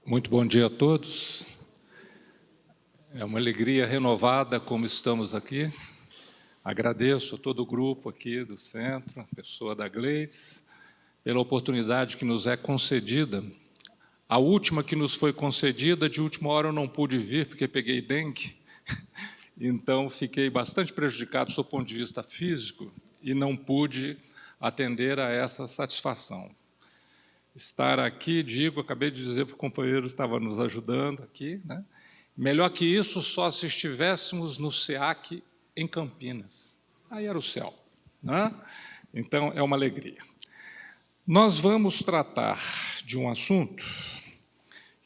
Muito bom dia a todos. É uma alegria renovada como estamos aqui. Agradeço a todo o grupo aqui do centro, a pessoa da Gleides, pela oportunidade que nos é concedida. A última que nos foi concedida, de última hora eu não pude vir porque peguei dengue, então fiquei bastante prejudicado do ponto de vista físico e não pude atender a essa satisfação. Estar aqui, acabei de dizer para o companheiro que estava nos ajudando aqui, né? Melhor que isso, só se estivéssemos no SEAC em Campinas. Aí era o céu, né? Então, é uma alegria. Nós vamos tratar de um assunto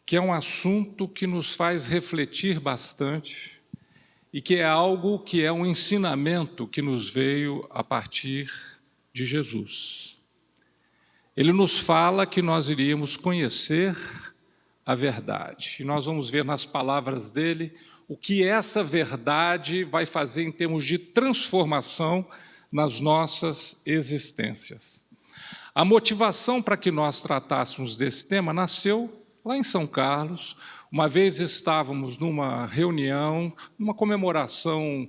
que é um assunto que nos faz refletir bastante e que é algo que é um ensinamento que nos veio a partir de Jesus. Ele nos fala que nós iríamos conhecer a verdade. E nós vamos ver nas palavras dele o que essa verdade vai fazer em termos de transformação nas nossas existências. A motivação para que nós tratássemos desse tema nasceu lá em São Carlos. Uma vez estávamos numa reunião, numa comemoração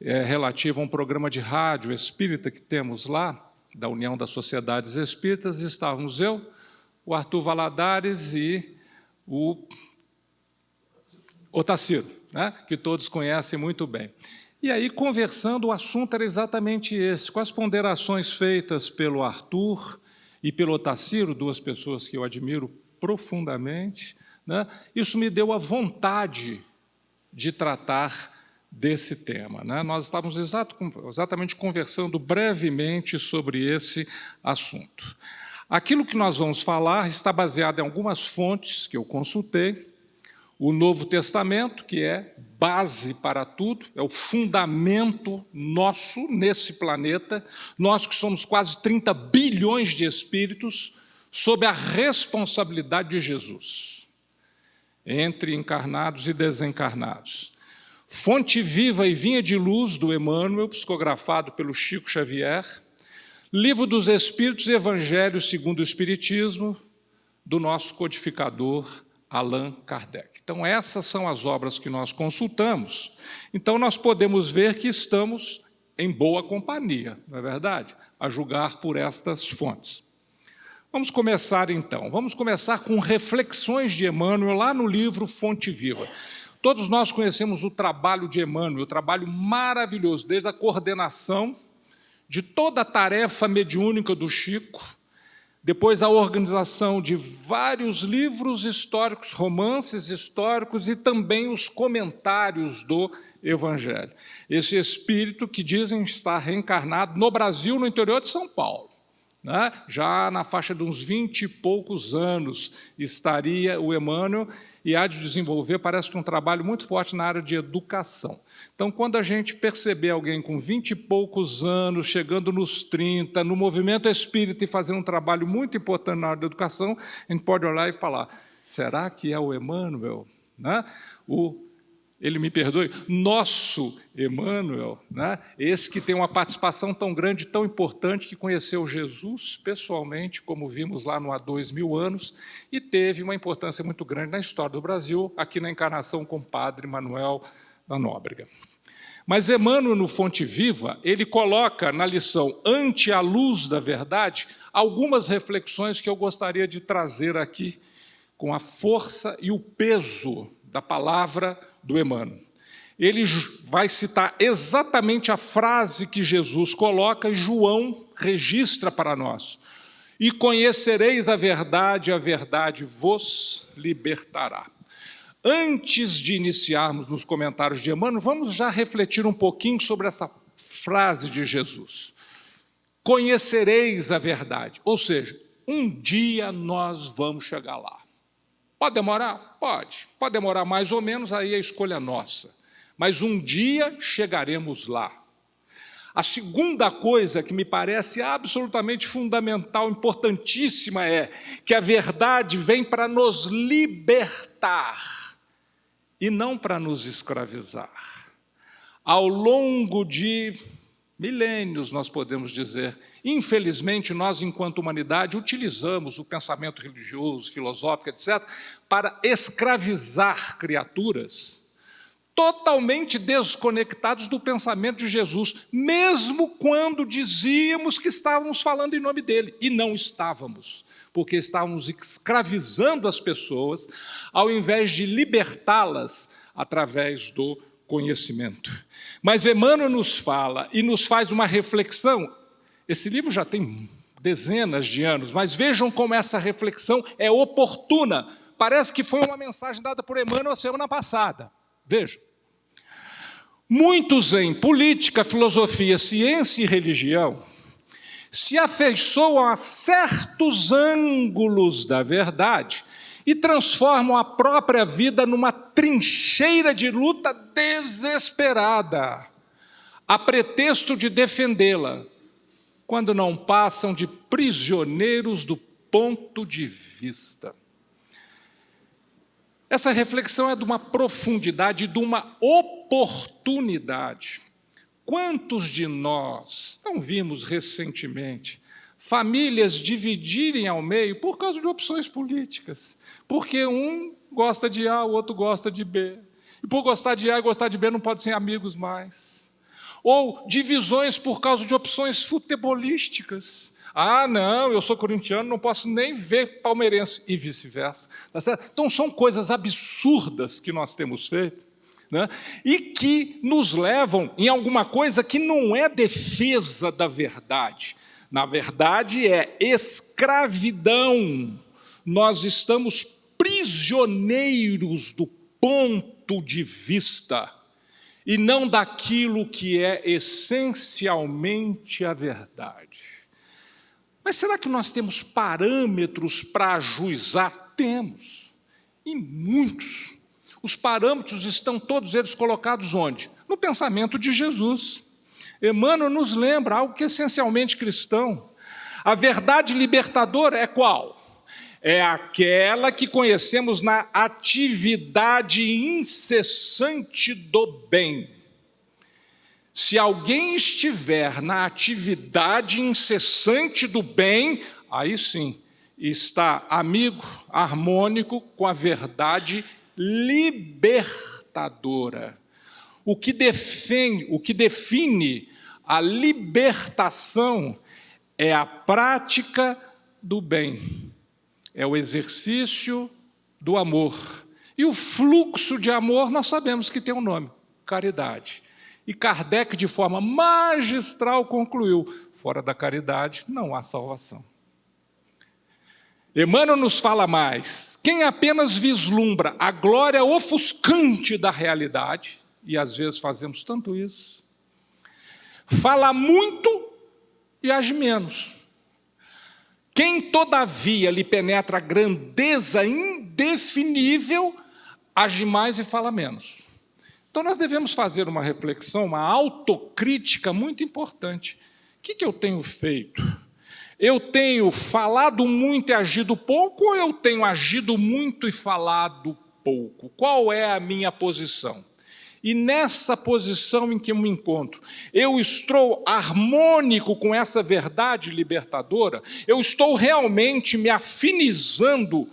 relativa a um programa de rádio espírita que temos lá, da União das Sociedades Espíritas, estávamos eu, o Arthur Valadares e o Otacílio, né, que todos conhecem muito bem. E aí, conversando, o assunto era exatamente esse, com as ponderações feitas pelo Arthur e pelo Otacílio, duas pessoas que eu admiro profundamente, né, isso me deu a vontade de tratar desse tema, né? Nós estávamos exatamente conversando brevemente sobre esse assunto. Aquilo que nós vamos falar está baseado em algumas fontes que eu consultei. O Novo Testamento, que é base para tudo, é o fundamento nosso nesse planeta, nós que somos quase 30 bilhões de espíritos, sob a responsabilidade de Jesus, entre encarnados e desencarnados. Fonte Viva e Vinha de Luz, do Emmanuel, psicografado pelo Chico Xavier. Livro dos Espíritos e Evangelhos segundo o Espiritismo, do nosso codificador Allan Kardec. Então, essas são as obras que nós consultamos. Então, nós podemos ver que estamos em boa companhia, não é verdade? A julgar por estas fontes. Vamos começar, então. Vamos começar com reflexões de Emmanuel, lá no livro Fonte Viva. Todos nós conhecemos o trabalho de Emmanuel, o trabalho maravilhoso, desde a coordenação de toda a tarefa mediúnica do Chico, depois a organização de vários livros históricos, romances históricos e também os comentários do Evangelho. Esse espírito que dizem estar reencarnado no Brasil, no interior de São Paulo, né? Já na faixa de uns 20 e poucos anos estaria o Emmanuel e há de desenvolver, parece que um trabalho muito forte na área de educação. Então, quando a gente perceber alguém com 20 e poucos anos, chegando nos 30, no movimento espírita e fazendo um trabalho muito importante na área da educação, a gente pode olhar e falar, será que é o Emmanuel? Né? Ele me perdoe, nosso Emmanuel, né? Esse que tem uma participação tão grande, tão importante, que conheceu Jesus pessoalmente, como vimos lá no há 2000 anos, e teve uma importância muito grande na história do Brasil, aqui na encarnação com o padre Manuel da Nóbrega. Mas Emmanuel, no Fonte Viva, ele coloca na lição Ante a Luz da Verdade algumas reflexões que eu gostaria de trazer aqui, com a força e o peso da palavra do Emmanuel. Ele vai citar exatamente a frase que Jesus coloca e João registra para nós. E conhecereis a verdade vos libertará. Antes de iniciarmos nos comentários de Emmanuel, vamos já refletir um pouquinho sobre essa frase de Jesus. Conhecereis a verdade, ou seja, um dia nós vamos chegar lá. Pode demorar? Pode. Pode demorar mais ou menos, aí a escolha é nossa. Mas um dia chegaremos lá. A segunda coisa que me parece absolutamente fundamental, importantíssima, é que a verdade vem para nos libertar e não para nos escravizar. Ao longo de milênios, nós podemos dizer. Infelizmente, nós, enquanto humanidade, utilizamos o pensamento religioso, filosófico, etc., para escravizar criaturas totalmente desconectados do pensamento de Jesus, mesmo quando dizíamos que estávamos falando em nome dele, e não estávamos, porque estávamos escravizando as pessoas, ao invés de libertá-las através do conhecimento. Mas Emmanuel nos fala e nos faz uma reflexão. Esse livro já tem dezenas de anos, mas vejam como essa reflexão é oportuna. Parece que foi uma mensagem dada por Emmanuel a semana passada. Vejam. Muitos em política, filosofia, ciência e religião se afeiçoam a certos ângulos da verdade e transformam a própria vida numa trincheira de luta desesperada, a pretexto de defendê-la, quando não passam de prisioneiros do ponto de vista. Essa reflexão é de uma profundidade, de uma oportunidade. Quantos de nós não vimos recentemente famílias dividirem ao meio por causa de opções políticas? Porque um gosta de A, o outro gosta de B. E por gostar de A e gostar de B não podem ser amigos mais. Ou divisões por causa de opções futebolísticas. Ah, não, eu sou corintiano, não posso nem ver palmeirense, e vice-versa. Tá certo? Então, são coisas absurdas que nós temos feito, né? E que nos levam em alguma coisa que não é defesa da verdade. Na verdade, é escravidão. Nós estamos prisioneiros do ponto de vista e não daquilo que é essencialmente a verdade. Mas será que nós temos parâmetros para ajuizar? Temos, e muitos. Os parâmetros estão todos eles colocados onde? No pensamento de Jesus. Emmanuel nos lembra algo que é essencialmente cristão. A verdade libertadora é qual? É aquela que conhecemos na atividade incessante do bem. Se alguém estiver na atividade incessante do bem, aí sim, está amigo, harmônico com a verdade libertadora. O que define a libertação é a prática do bem, é o exercício do amor. E o fluxo de amor nós sabemos que tem um nome, caridade. E Kardec, de forma magistral, concluiu: fora da caridade não há salvação. Emmanuel nos fala mais: quem apenas vislumbra a glória ofuscante da realidade, e às vezes fazemos tanto isso, fala muito e age menos. Quem, todavia, lhe penetra a grandeza indefinível, age mais e fala menos. Então, nós devemos fazer uma reflexão, uma autocrítica muito importante. O que eu tenho feito? Eu tenho falado muito e agido pouco, ou eu tenho agido muito e falado pouco? Qual é a minha posição? E nessa posição em que eu me encontro, eu estou harmônico com essa verdade libertadora? Eu estou realmente me afinizando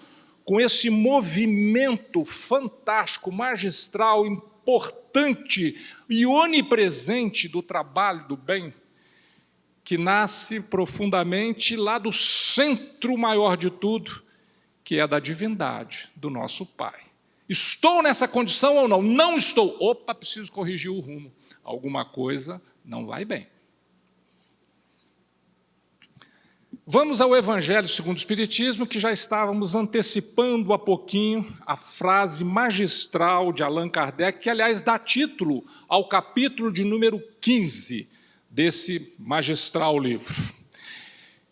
com esse movimento fantástico, magistral, importante e onipresente do trabalho do bem, que nasce profundamente lá do centro maior de tudo, que é da divindade do nosso Pai? Estou nessa condição ou não? Não estou. Opa, preciso corrigir o rumo. Alguma coisa não vai bem. Vamos ao Evangelho segundo o Espiritismo, que já estávamos antecipando há pouquinho a frase magistral de Allan Kardec, que, aliás, dá título ao capítulo de número 15 desse magistral livro.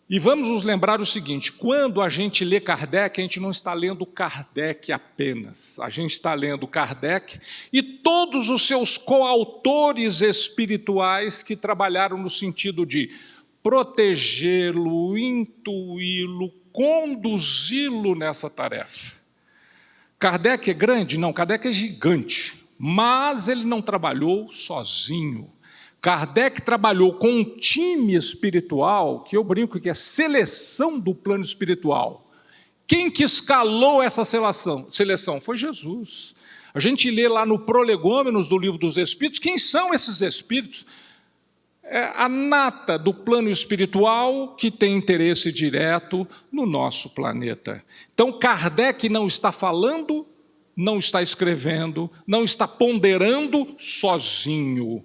E vamos nos lembrar o seguinte: quando a gente lê Kardec, a gente não está lendo Kardec apenas, a gente está lendo Kardec e todos os seus coautores espirituais que trabalharam no sentido de protegê-lo, intuí-lo, conduzi-lo nessa tarefa. Kardec é grande? Não, Kardec é gigante, mas ele não trabalhou sozinho. Kardec trabalhou com um time espiritual, que eu brinco que é seleção do plano espiritual. Quem que escalou essa seleção? Foi Jesus. A gente lê lá no Prolegômenos do Livro dos Espíritos, quem são esses espíritos? É a nata do plano espiritual que tem interesse direto no nosso planeta. Então, Kardec não está falando, não está escrevendo, não está ponderando sozinho.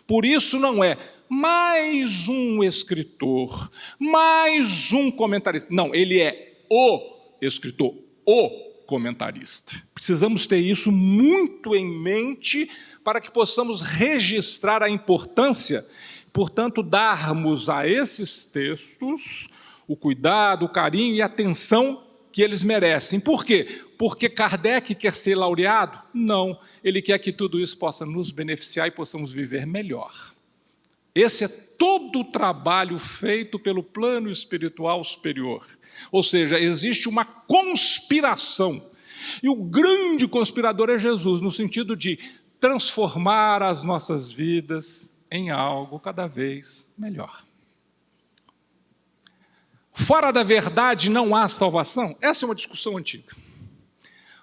Por isso não é mais um escritor, mais um comentarista. Não, ele é o escritor, o comentarista. Precisamos ter isso muito em mente para que possamos registrar a importância, portanto, darmos a esses textos o cuidado, o carinho e a atenção que eles merecem. Por quê? Porque Kardec quer ser laureado? Não, ele quer que tudo isso possa nos beneficiar e possamos viver melhor. Esse é todo o trabalho feito pelo plano espiritual superior. Ou seja, existe uma conspiração. E o grande conspirador é Jesus, no sentido de transformar as nossas vidas em algo cada vez melhor. Fora da verdade não há salvação? Essa é uma discussão antiga.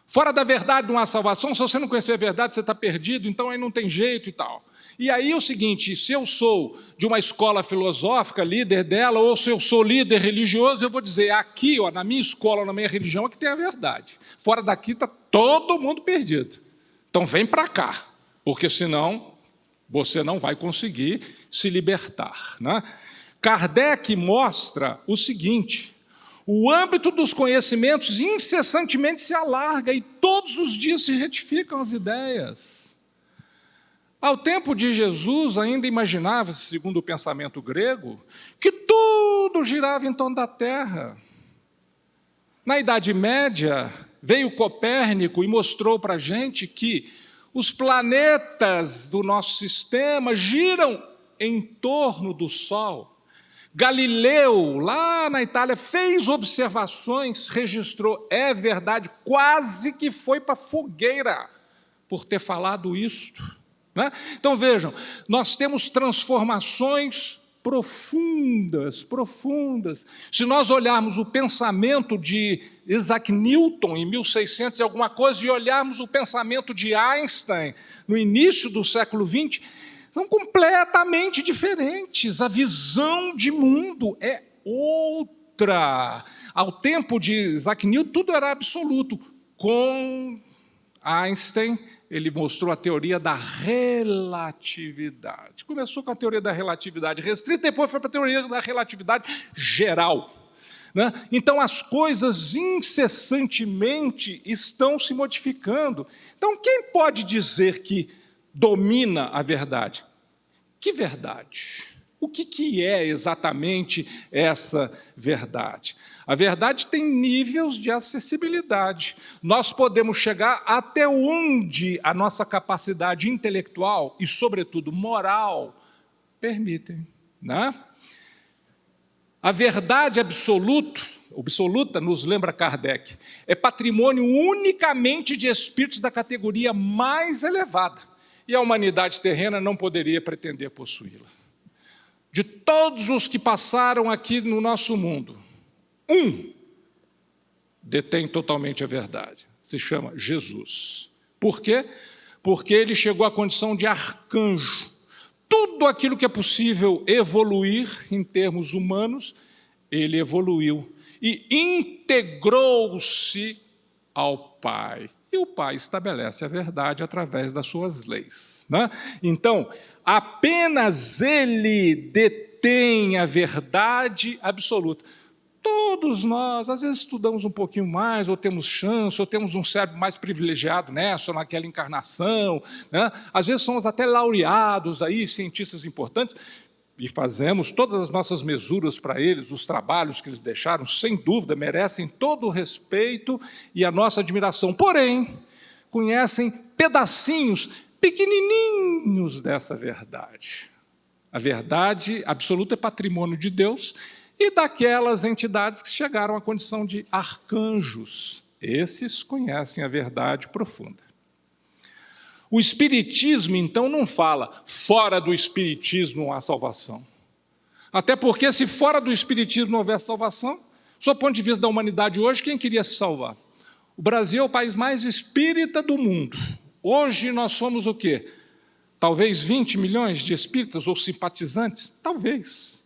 Fora da verdade não há salvação, se você não conhecer a verdade, você está perdido, então aí não tem jeito e tal. E aí é o seguinte, se eu sou de uma escola filosófica, líder dela, ou se eu sou líder religioso, eu vou dizer, aqui, ó, na minha escola, na minha religião, é que tem a verdade. Fora daqui está todo mundo perdido. Então vem para cá, porque senão você não vai conseguir se libertar, né? Kardec mostra o seguinte, o âmbito dos conhecimentos incessantemente se alarga e todos os dias se retificam as ideias. Ao tempo de Jesus, ainda imaginava-se, segundo o pensamento grego, que tudo girava em torno da Terra. Na Idade Média, veio Copérnico e mostrou para a gente que os planetas do nosso sistema giram em torno do Sol. Galileu, lá na Itália, fez observações, registrou, é verdade, quase que foi para a fogueira por ter falado isto, né? Então vejam, nós temos transformações profundas. Se nós olharmos o pensamento de Isaac Newton em 1600 e alguma coisa e olharmos o pensamento de Einstein no início do século XX, são completamente diferentes. A visão de mundo é outra. Ao tempo de Isaac Newton, tudo era absoluto. Com Einstein, ele mostrou a teoria da relatividade. Começou com a teoria da relatividade restrita, depois foi para a teoria da relatividade geral, né? Então, as coisas incessantemente estão se modificando. Então, quem pode dizer que domina a verdade? Que verdade? O que é exatamente essa verdade? A verdade tem níveis de acessibilidade. Nós podemos chegar até onde a nossa capacidade intelectual e, sobretudo, moral permitem, né? A verdade absoluta, nos lembra Kardec, é patrimônio unicamente de espíritos da categoria mais elevada. E a humanidade terrena não poderia pretender possuí-la. De todos os que passaram aqui no nosso mundo, um detém totalmente a verdade, se chama Jesus. Por quê? Porque ele chegou à condição de arcanjo. Tudo aquilo que é possível evoluir em termos humanos, ele evoluiu e integrou-se ao Pai. E o Pai estabelece a verdade através das suas leis, né? Então, apenas ele detém a verdade absoluta. Todos nós, às vezes, estudamos um pouquinho mais, ou temos chance, ou temos um cérebro mais privilegiado nessa ou naquela encarnação, né? Às vezes somos até laureados, aí, cientistas importantes, e fazemos todas as nossas mesuras para eles, os trabalhos que eles deixaram, sem dúvida, merecem todo o respeito e a nossa admiração. Porém, conhecem pedacinhos pequenininhos dessa verdade. A verdade absoluta é patrimônio de Deus e daquelas entidades que chegaram à condição de arcanjos. Esses conhecem a verdade profunda. O Espiritismo, então, não fala fora do Espiritismo não há salvação. Até porque, se fora do Espiritismo não houver salvação, sob o ponto de vista da humanidade hoje, quem queria se salvar? O Brasil é o país mais espírita do mundo. Hoje nós somos o quê? Talvez 20 milhões de espíritas ou simpatizantes? Talvez.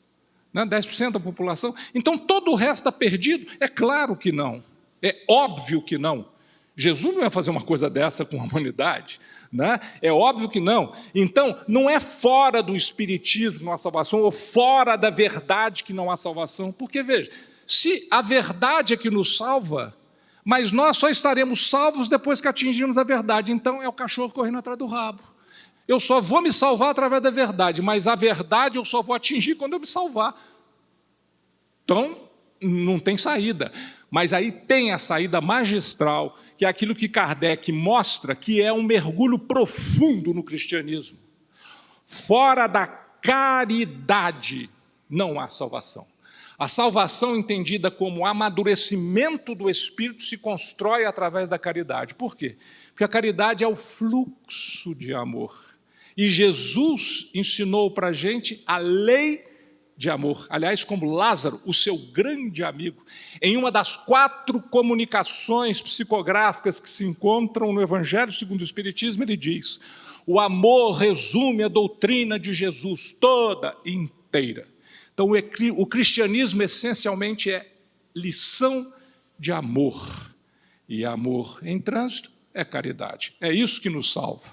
10% da população. Então todo o resto está perdido? É claro que não. É óbvio que não. Jesus não ia fazer uma coisa dessa com a humanidade. É óbvio que não. Então, não é fora do Espiritismo que não há salvação, ou fora da verdade que não há salvação. Porque, veja, se a verdade é que nos salva, mas nós só estaremos salvos depois que atingirmos a verdade. Então, é o cachorro correndo atrás do rabo. Eu só vou me salvar através da verdade, mas a verdade eu só vou atingir quando eu me salvar. Então, não tem saída. Mas aí tem a saída magistral, que é aquilo que Kardec mostra, que é um mergulho profundo no cristianismo. Fora da caridade não há salvação. A salvação, entendida como amadurecimento do Espírito, se constrói através da caridade. Por quê? Porque a caridade é o fluxo de amor. E Jesus ensinou para a gente a lei de amor. Aliás, como Lázaro, o seu grande amigo, em uma das 4 comunicações psicográficas que se encontram no Evangelho segundo o Espiritismo, ele diz: o amor resume a doutrina de Jesus toda inteira. Então, o cristianismo essencialmente é lição de amor. E amor em trânsito é caridade. É isso que nos salva.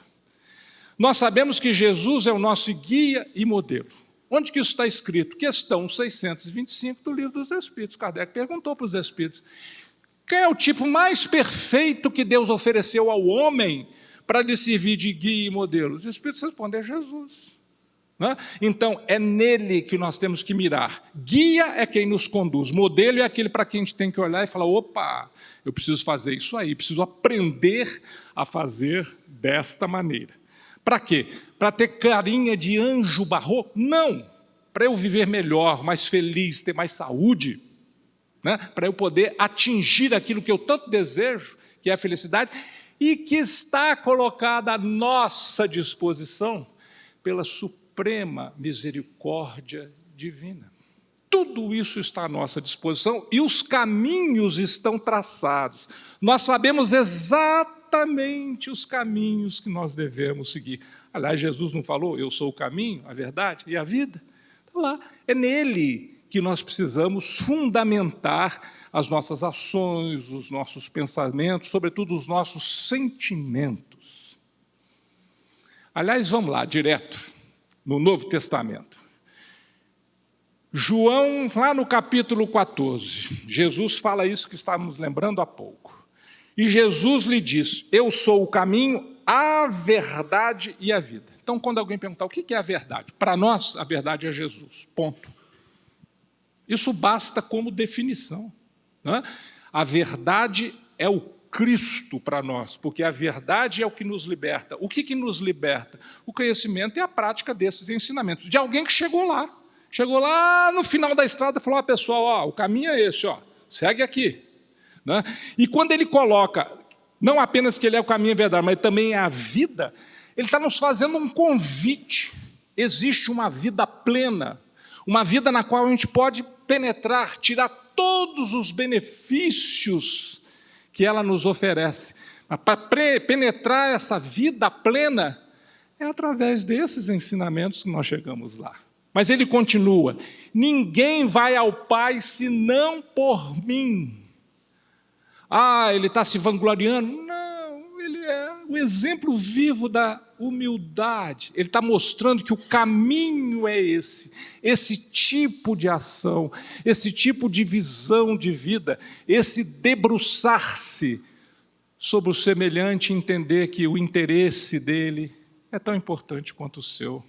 Nós sabemos que Jesus é o nosso guia e modelo. Onde que isso está escrito? Questão 625 do Livro dos Espíritos. Kardec perguntou para os Espíritos: qual é o tipo mais perfeito que Deus ofereceu ao homem para lhe servir de guia e modelo? Os Espíritos respondem: é Jesus. Então, é nele que nós temos que mirar. Guia é quem nos conduz, modelo é aquele para quem a gente tem que olhar e falar: opa, eu preciso fazer isso aí, preciso aprender a fazer desta maneira. Para quê? Para ter carinha de anjo barroco? Não, para eu viver melhor, mais feliz, ter mais saúde, para eu poder atingir aquilo que eu tanto desejo, que é a felicidade, e que está colocada à nossa disposição pela suprema misericórdia divina. Tudo isso está à nossa disposição e os caminhos estão traçados. Nós sabemos exatamente os caminhos que nós devemos seguir. Aliás, Jesus não falou: eu sou o caminho, a verdade e a vida? Está lá, é nele que nós precisamos fundamentar as nossas ações, os nossos pensamentos, sobretudo os nossos sentimentos. Aliás, vamos lá, direto, no Novo Testamento. João, lá no capítulo 14, Jesus fala isso que estávamos lembrando há pouco. E Jesus lhe diz: eu sou o caminho, a verdade e a vida. Então, quando alguém perguntar o que é a verdade, para nós, a verdade é Jesus, ponto. Isso basta como definição. A verdade é o Cristo para nós, porque a verdade é o que nos liberta. O que nos liberta? O conhecimento e a prática desses ensinamentos, de alguém que chegou lá no final da estrada e falou: pessoal, o caminho é esse, segue aqui. E quando ele coloca, não apenas que ele é o caminho e a verdade, mas também é a vida, ele está nos fazendo um convite. Existe uma vida plena, uma vida na qual a gente pode penetrar, tirar todos os benefícios que ela nos oferece. Mas para penetrar essa vida plena, é através desses ensinamentos que nós chegamos lá. Mas ele continua: ninguém vai ao Pai senão por mim. Ele está se vangloriando? Não, ele é o exemplo vivo da humildade. Ele está mostrando que o caminho é esse tipo de ação, esse tipo de visão de vida, esse debruçar-se sobre o semelhante e entender que o interesse dele é tão importante quanto o seu.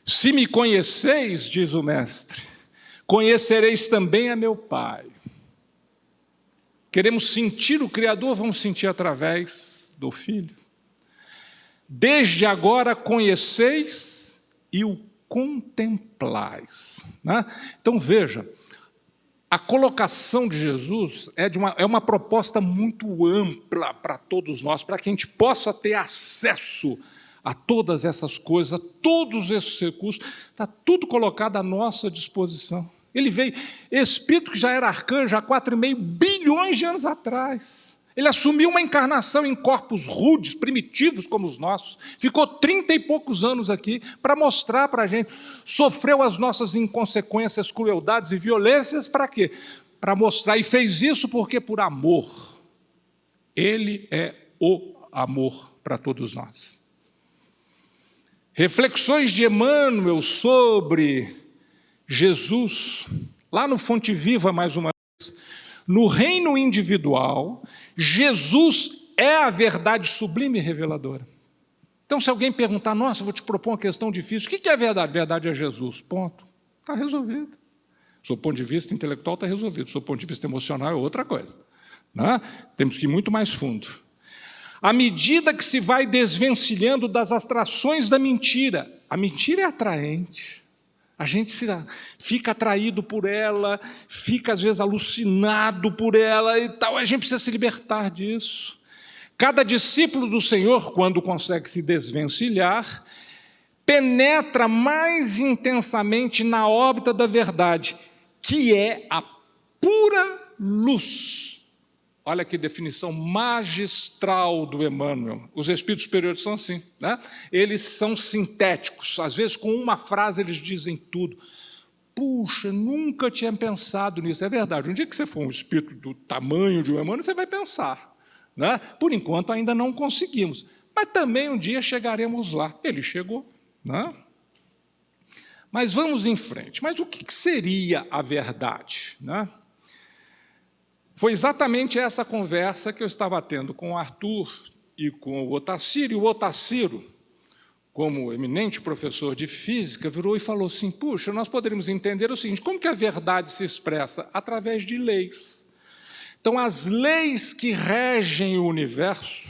Se me conheceis, diz o Mestre, conhecereis também a meu Pai. Queremos sentir o Criador, vamos sentir através do Filho. Desde agora conheceis e o contemplais. Então veja, a colocação de Jesus é uma proposta muito ampla para todos nós, para que a gente possa ter acesso a todas essas coisas, a todos esses recursos, está tudo colocado à nossa disposição. Ele veio, Espírito que já era arcanjo há 4,5 bilhões de anos atrás. Ele assumiu uma encarnação em corpos rudes, primitivos como os nossos, ficou 30 e poucos anos aqui para mostrar para a gente, sofreu as nossas inconsequências, crueldades e violências, para quê? Para mostrar, e fez isso porque por amor. Ele é o amor para todos nós. Reflexões de Emmanuel sobre Jesus, lá no Fonte Viva, mais uma vez, no reino individual, Jesus é a verdade sublime e reveladora. Então, se alguém perguntar, nossa, vou te propor uma questão difícil, o que é verdade? Verdade é Jesus, ponto. Está resolvido. Do seu ponto de vista intelectual está resolvido, do seu ponto de vista emocional é outra coisa. Né? Temos que ir muito mais fundo. À medida que se vai desvencilhando das abstrações da mentira, a mentira é atraente. A gente fica atraído por ela, fica às vezes alucinado por ela e tal. A gente precisa se libertar disso. Cada discípulo do Senhor, quando consegue se desvencilhar, penetra mais intensamente na órbita da verdade, que é a pura luz. Olha que definição magistral do Emmanuel. Os espíritos superiores são assim, né? Eles são sintéticos. Às vezes, com uma frase, eles dizem tudo. Puxa, nunca tinha pensado nisso. É verdade. Um dia que você for um espírito do tamanho de um Emmanuel, você vai pensar. Né? Por enquanto, ainda não conseguimos. Mas também um dia chegaremos lá. Ele chegou. Né? Mas vamos em frente. Mas o que seria a verdade? Né? Foi exatamente essa conversa que eu estava tendo com o Arthur e com o Otacílio. E o Otacílio, como eminente professor de física, virou e falou assim, puxa, nós poderíamos entender o seguinte, como que a verdade se expressa? Através de leis. Então, as leis que regem o universo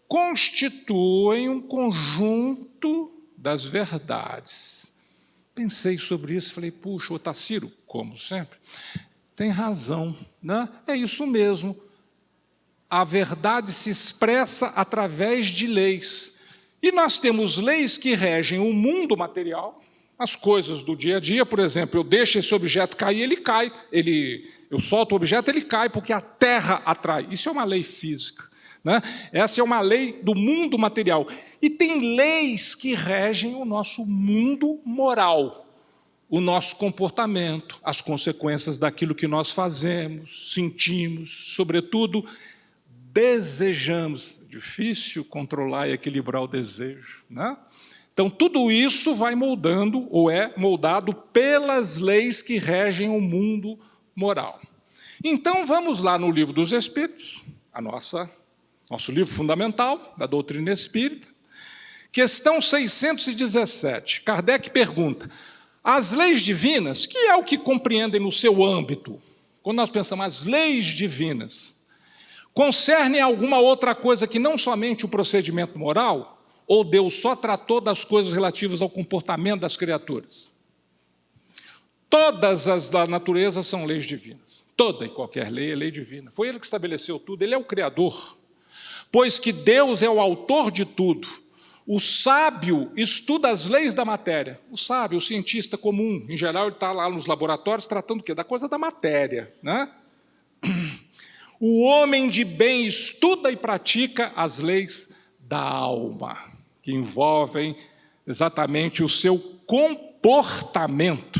constituem um conjunto das verdades. Pensei sobre isso e falei, puxa, Otacílio, como sempre, tem razão, né? É isso mesmo. A verdade se expressa através de leis. E nós temos leis que regem o mundo material, as coisas do dia a dia. Por exemplo, eu deixo esse objeto cair, ele cai. Eu solto o objeto, ele cai, porque a terra atrai. Isso é uma lei física. Né? Essa é uma lei do mundo material. E tem leis que regem o nosso mundo moral. O nosso comportamento, as consequências daquilo que nós fazemos, sentimos, sobretudo, desejamos. Difícil controlar e equilibrar o desejo. Né? Então, tudo isso vai moldando, ou é moldado pelas leis que regem o mundo moral. Então, vamos lá no Livro dos Espíritos, nosso livro fundamental da doutrina espírita, questão 617. Kardec pergunta, as leis divinas, que é o que compreendem no seu âmbito? Quando nós pensamos as leis divinas, concernem alguma outra coisa que não somente o procedimento moral? Ou Deus só tratou das coisas relativas ao comportamento das criaturas? Todas as da natureza são leis divinas. Toda e qualquer lei é lei divina. Foi Ele que estabeleceu tudo, Ele é o Criador. Pois que Deus é o autor de tudo. O sábio estuda as leis da matéria. O sábio, o cientista comum, em geral, ele está lá nos laboratórios tratando do quê? Da coisa da matéria. Né? O homem de bem estuda e pratica as leis da alma, que envolvem exatamente o seu comportamento.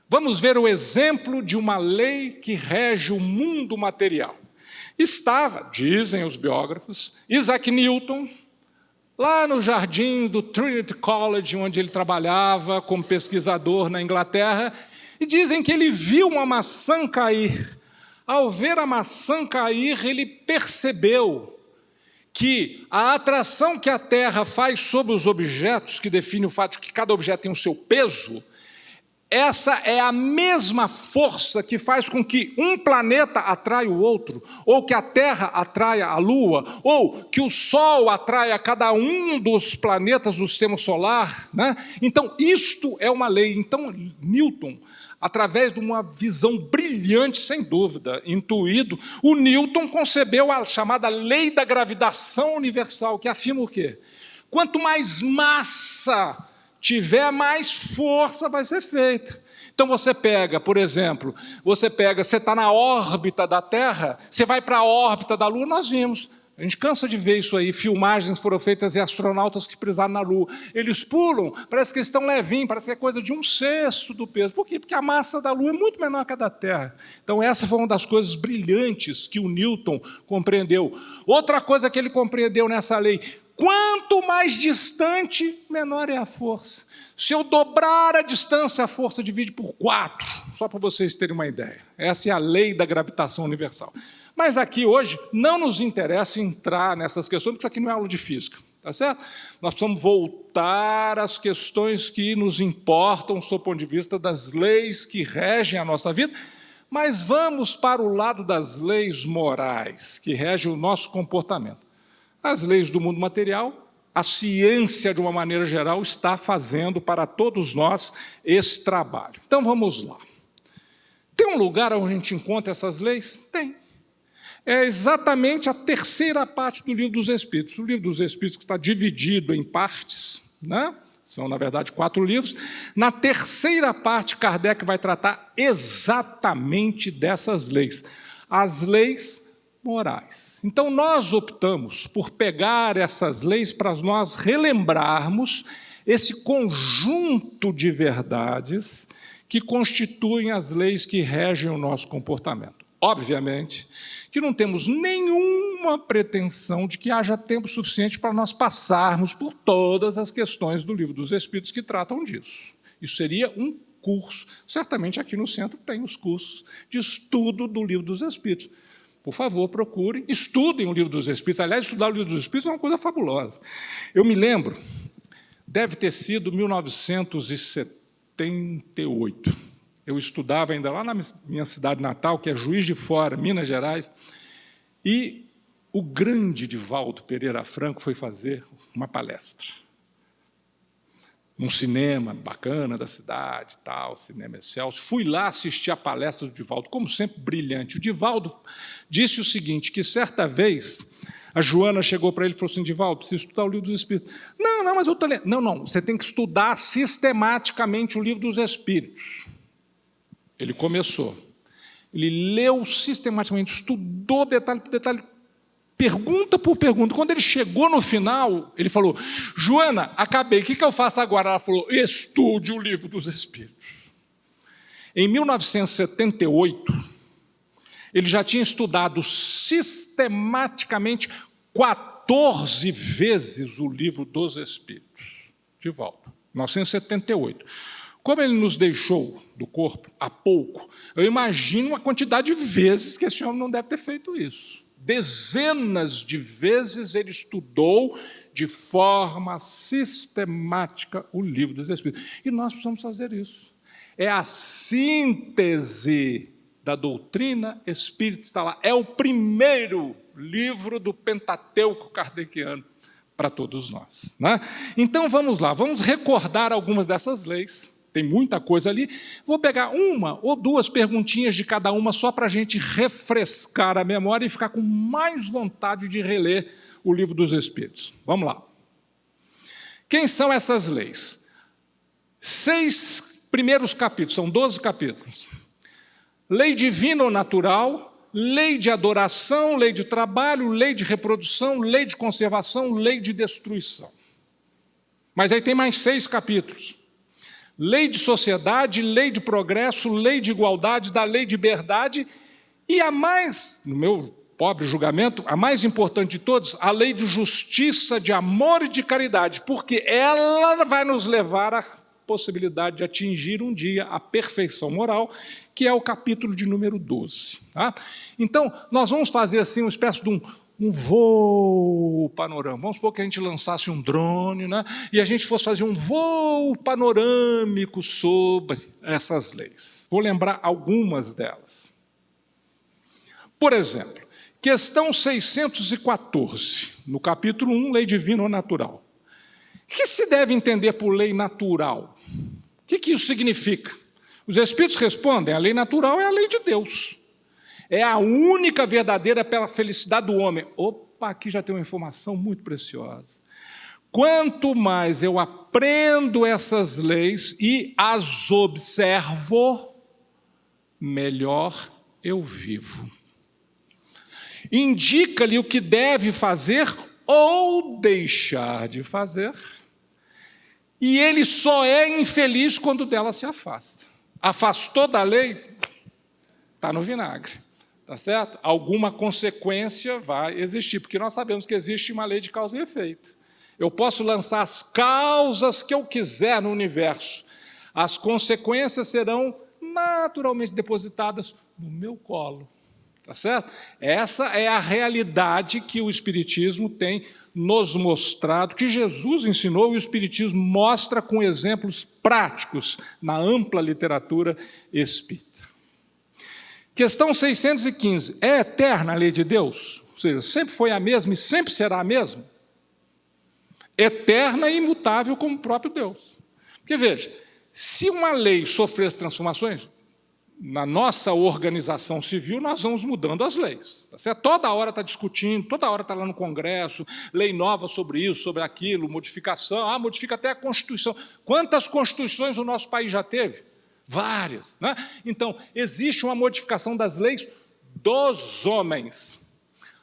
Vamos ver o exemplo de uma lei que rege o mundo material. Estava, dizem os biógrafos, Isaac Newton, lá no jardim do Trinity College, onde ele trabalhava como pesquisador na Inglaterra, e dizem que ele viu uma maçã cair. Ao ver a maçã cair, ele percebeu que a atração que a Terra faz sobre os objetos, que define o fato de que cada objeto tem o seu peso, essa é a mesma força que faz com que um planeta atraia o outro, ou que a Terra atraia a Lua, ou que o Sol atraia cada um dos planetas do sistema solar. Né? Então, isto é uma lei. Então, Newton através de uma visão brilhante, sem dúvida, intuído, o Newton concebeu a chamada lei da gravitação universal, que afirma o quê? Quanto mais massa tiver, mais força vai ser feita. Então você pega, por exemplo, você está na órbita da Terra, você vai para a órbita da Lua, nós vimos. A gente cansa de ver isso aí, filmagens foram feitas de astronautas que pisaram na Lua. Eles pulam, parece que eles estão levinhos, parece que é coisa de 1/6 do peso. Por quê? Porque a massa da Lua é muito menor que a da Terra. Então essa foi uma das coisas brilhantes que o Newton compreendeu. Outra coisa que ele compreendeu nessa lei: quanto mais distante, menor é a força. Se eu dobrar a distância, a força divide por 4, só para vocês terem uma ideia. Essa é a lei da gravitação universal. Mas aqui hoje não nos interessa entrar nessas questões, porque isso aqui não é aula de física, tá certo? Nós precisamos voltar às questões que nos importam, sob o ponto de vista das leis que regem a nossa vida, mas vamos para o lado das leis morais, que regem o nosso comportamento. As leis do mundo material, a ciência, de uma maneira geral, está fazendo para todos nós esse trabalho. Então, vamos lá. Tem um lugar onde a gente encontra essas leis? Tem. É exatamente a terceira parte do Livro dos Espíritos. O Livro dos Espíritos está dividido em partes, né? São, na verdade, 4 livros. Na terceira parte, Kardec vai tratar exatamente dessas leis, as leis morais. Então, nós optamos por pegar essas leis para nós relembrarmos esse conjunto de verdades que constituem as leis que regem o nosso comportamento. Obviamente que não temos nenhuma pretensão de que haja tempo suficiente para nós passarmos por todas as questões do Livro dos Espíritos que tratam disso. Isso seria um curso. Certamente aqui no centro tem os cursos de estudo do Livro dos Espíritos. Por favor, procurem, estudem o Livro dos Espíritos. Aliás, estudar o Livro dos Espíritos é uma coisa fabulosa. Eu me lembro, deve ter sido 1978. Eu estudava ainda lá na minha cidade natal, que é Juiz de Fora, Minas Gerais, e o grande Divaldo Pereira Franco foi fazer uma palestra num cinema bacana da cidade, tal, Cinema Excelsior. Fui lá assistir a palestra do Divaldo, como sempre, brilhante. O Divaldo disse o seguinte, que certa vez a Joana chegou para ele e falou assim: Divaldo, preciso estudar o Livro dos Espíritos. Não, mas eu estou lendo. Não, você tem que estudar sistematicamente o Livro dos Espíritos. Ele começou, ele leu sistematicamente, estudou detalhe por detalhe, pergunta por pergunta. Quando ele chegou no final, ele falou: Joana, acabei, o que eu faço agora? Ela falou: estude o Livro dos Espíritos. Em 1978, ele já tinha estudado sistematicamente 14 vezes o Livro dos Espíritos. Divaldo, 1978. Como ele nos deixou do corpo há pouco, eu imagino a quantidade de vezes que esse homem não deve ter feito isso. Dezenas de vezes ele estudou de forma sistemática o Livro dos Espíritos. E nós precisamos fazer isso. É a síntese da doutrina espírita, está lá. É o primeiro livro do Pentateuco kardeciano para todos nós, né? Então vamos lá, vamos recordar algumas dessas leis. Tem muita coisa ali. Vou pegar uma ou duas perguntinhas de cada uma só para a gente refrescar a memória e ficar com mais vontade de reler o Livro dos Espíritos. Vamos lá. Quem são essas leis? 6 primeiros capítulos, são 12 capítulos. Lei divina ou natural, lei de adoração, lei de trabalho, lei de reprodução, lei de conservação, lei de destruição. Mas aí tem mais 6 capítulos. Lei de sociedade, lei de progresso, lei de igualdade, da lei de liberdade e a mais, no meu pobre julgamento, a mais importante de todas, a lei de justiça, de amor e de caridade, porque ela vai nos levar à possibilidade de atingir um dia a perfeição moral, que é o capítulo de número 12. Tá? Então, nós vamos fazer assim uma espécie de um voo panorâmico. Vamos supor que a gente lançasse um drone, né? E a gente fosse fazer um voo panorâmico sobre essas leis. Vou lembrar algumas delas. Por exemplo, questão 614, no capítulo 1, lei divina ou natural. O que se deve entender por lei natural? O que isso significa? Os espíritos respondem, a lei natural é a lei de Deus. É a única verdadeira pela felicidade do homem. Opa, aqui já tem uma informação muito preciosa. Quanto mais eu aprendo essas leis e as observo, melhor eu vivo. Indica-lhe o que deve fazer ou deixar de fazer, e ele só é infeliz quando dela se afasta. Afastou da lei, está no vinagre, tá certo? Alguma consequência vai existir, porque nós sabemos que existe uma lei de causa e efeito. Eu posso lançar as causas que eu quiser no universo. As consequências serão naturalmente depositadas no meu colo. Tá certo? Essa é a realidade que o Espiritismo tem nos mostrado, que Jesus ensinou e o Espiritismo mostra com exemplos práticos na ampla literatura espírita. Questão 615. É eterna a lei de Deus? Ou seja, sempre foi a mesma e sempre será a mesma? Eterna e imutável como o próprio Deus. Porque, veja, se uma lei sofresse transformações, na nossa organização civil, nós vamos mudando as leis. Tá certo? Toda hora está discutindo, toda hora está lá no Congresso, lei nova sobre isso, sobre aquilo, modificação, modifica até a Constituição. Quantas Constituições o nosso país já teve? Várias. Né? Então, existe uma modificação das leis dos homens.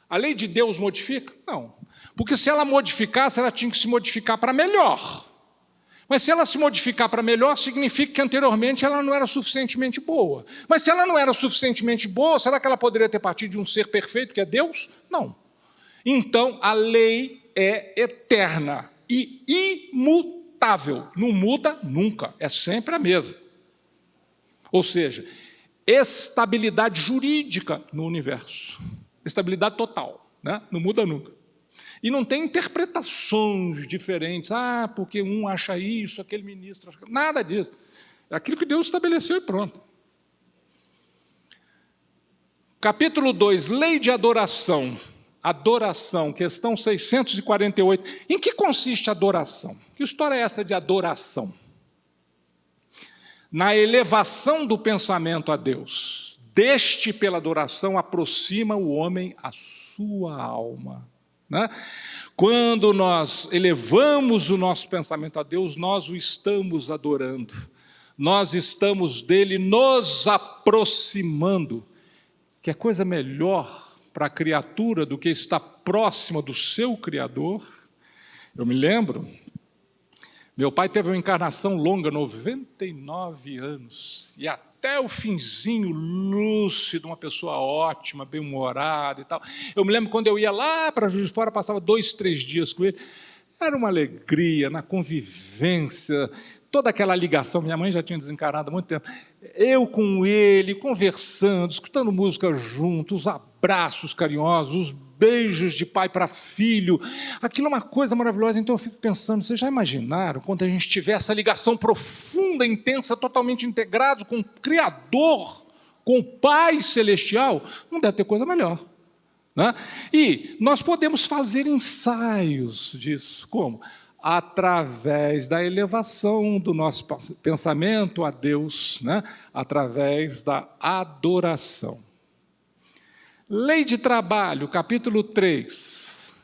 A lei de Deus modifica? Não. Porque se ela modificasse, ela tinha que se modificar para melhor. Mas se ela se modificar para melhor, significa que anteriormente ela não era suficientemente boa. Mas se ela não era suficientemente boa, será que ela poderia ter partido de um ser perfeito, que é Deus? Não. Então, a lei é eterna e imutável. Não muda nunca, é sempre a mesma. Ou seja, estabilidade jurídica no universo. Estabilidade total, né? Não muda nunca. E não tem interpretações diferentes. Porque um acha isso, aquele ministro acha... Nada disso. É aquilo que Deus estabeleceu e pronto. Capítulo 2, lei de adoração. Adoração, questão 648. Em que consiste a adoração? Que história é essa de adoração? Na elevação do pensamento a Deus. Deste, pela adoração, aproxima o homem à sua alma. Né? Quando nós elevamos o nosso pensamento a Deus, nós o estamos adorando, nós estamos dele nos aproximando. Que é coisa melhor para a criatura do que estar próxima do seu Criador? Eu me lembro, meu pai teve uma encarnação longa, 99 anos, e até o finzinho lúcido, uma pessoa ótima, bem-humorada e tal. Eu me lembro quando eu ia lá para Juiz de Fora, passava 2, 3 dias com ele, era uma alegria na convivência, toda aquela ligação. Minha mãe já tinha desencarnado há muito tempo, eu com ele, conversando, escutando música juntos, os abraços carinhosos, os beijos de pai para filho, aquilo é uma coisa maravilhosa. Então eu fico pensando, vocês já imaginaram quando a gente tiver essa ligação profunda, intensa, totalmente integrado com o Criador, com o Pai Celestial? Não deve ter coisa melhor. Né? E nós podemos fazer ensaios disso. Como? Através da elevação do nosso pensamento a Deus, né? Através da adoração. Lei de trabalho, capítulo 3,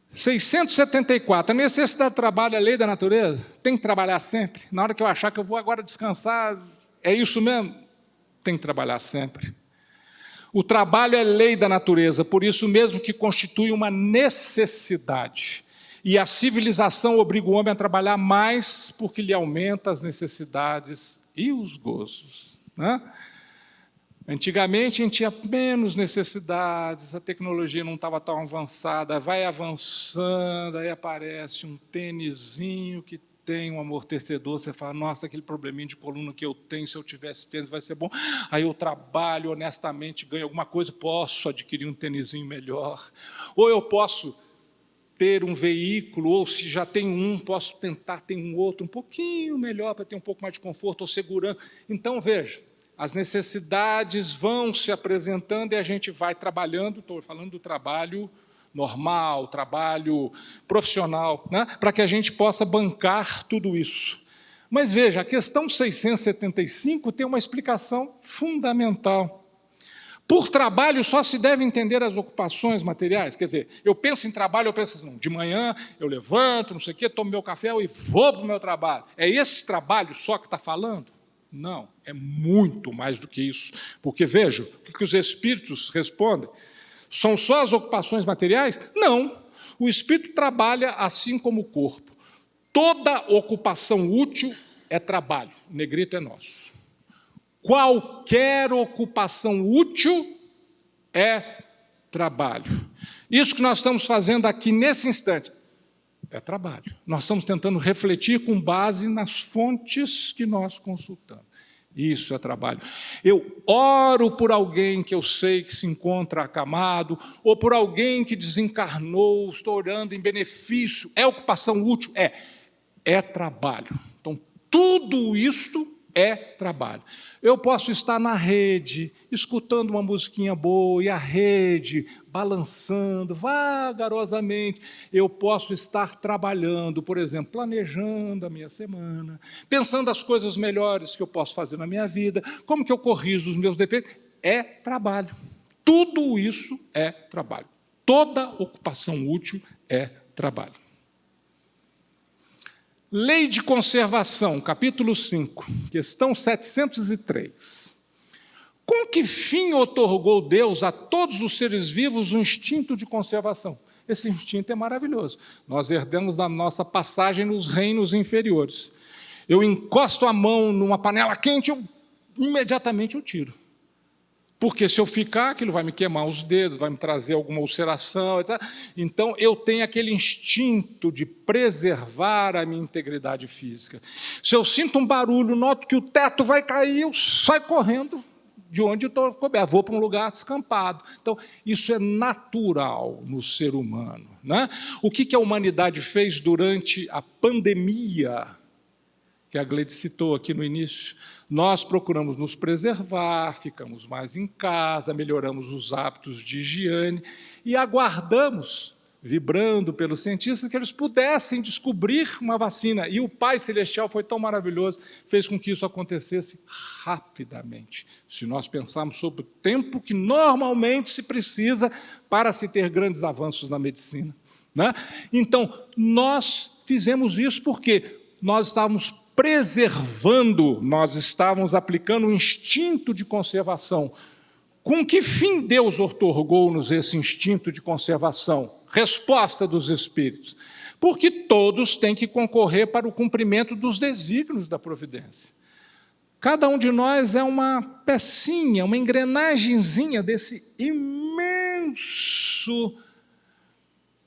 674, a necessidade de trabalho é a lei da natureza? Tem que trabalhar sempre? Na hora que eu achar que eu vou agora descansar, é isso mesmo? Tem que trabalhar sempre. O trabalho é lei da natureza, por isso mesmo que constitui uma necessidade. E a civilização obriga o homem a trabalhar mais porque lhe aumenta as necessidades e os gozos. Né? Antigamente a gente tinha menos necessidades, a tecnologia não estava tão avançada, vai avançando, aí aparece um tênisinho que tem um amortecedor, você fala, nossa, aquele probleminha de coluna que eu tenho, se eu tivesse tênis vai ser bom. Aí eu trabalho honestamente, ganho alguma coisa, posso adquirir um tênisinho melhor. Ou eu posso ter um veículo, ou se já tenho um, posso tentar ter um outro um pouquinho melhor, para ter um pouco mais de conforto ou segurança. Então, veja, as necessidades vão se apresentando e a gente vai trabalhando, estou falando do trabalho normal, trabalho profissional, né? Para que a gente possa bancar tudo isso. Mas veja, a questão 675 tem uma explicação fundamental. Por trabalho só se deve entender as ocupações materiais. Quer dizer, eu penso em trabalho, eu penso assim, não, de manhã eu levanto, não sei o quê, tomo meu café e vou para o meu trabalho. É esse trabalho só que está falando? Não, é muito mais do que isso. Porque, veja, o que os espíritos respondem? São só as ocupações materiais? Não. O espírito trabalha assim como o corpo. Toda ocupação útil é trabalho. O negrito é nosso. Qualquer ocupação útil é trabalho. Isso que nós estamos fazendo aqui nesse instante é trabalho. Nós estamos tentando refletir com base nas fontes que nós consultamos. Isso é trabalho. Eu oro por alguém que eu sei que se encontra acamado, ou por alguém que desencarnou, estou orando em benefício. É ocupação útil? É trabalho. Então, tudo isso é trabalho. Eu posso estar na rede, escutando uma musiquinha boa, e a rede balançando vagarosamente. Eu posso estar trabalhando, por exemplo, planejando a minha semana, pensando as coisas melhores que eu posso fazer na minha vida, como que eu corrijo os meus defeitos. É trabalho. Tudo isso é trabalho. Toda ocupação útil é trabalho. Lei de conservação, capítulo 5, questão 703. Com que fim outorgou Deus a todos os seres vivos o instinto de conservação? Esse instinto é maravilhoso. Nós herdamos da nossa passagem nos reinos inferiores. Eu encosto a mão numa panela quente, imediatamente eu tiro. Porque se eu ficar, aquilo vai me queimar os dedos, vai me trazer alguma ulceração, etc. Então, eu tenho aquele instinto de preservar a minha integridade física. Se eu sinto um barulho, noto que o teto vai cair, eu saio correndo de onde eu estou coberto, vou para um lugar descampado. Então, isso é natural no ser humano, né? O que a humanidade fez durante a pandemia, que a Gleide citou aqui no início? Nós procuramos nos preservar, ficamos mais em casa, melhoramos os hábitos de higiene e aguardamos, vibrando pelos cientistas, que eles pudessem descobrir uma vacina. E o Pai Celestial foi tão maravilhoso, fez com que isso acontecesse rapidamente. Se nós pensarmos sobre o tempo que normalmente se precisa para se ter grandes avanços na medicina, né? Então, nós fizemos isso porque nós estávamos preservando, nós estávamos aplicando o instinto de conservação. Com que fim Deus outorgou-nos esse instinto de conservação? Resposta dos Espíritos. Porque todos têm que concorrer para o cumprimento dos desígnios da providência. Cada um de nós é uma pecinha, uma engrenagemzinha desse imenso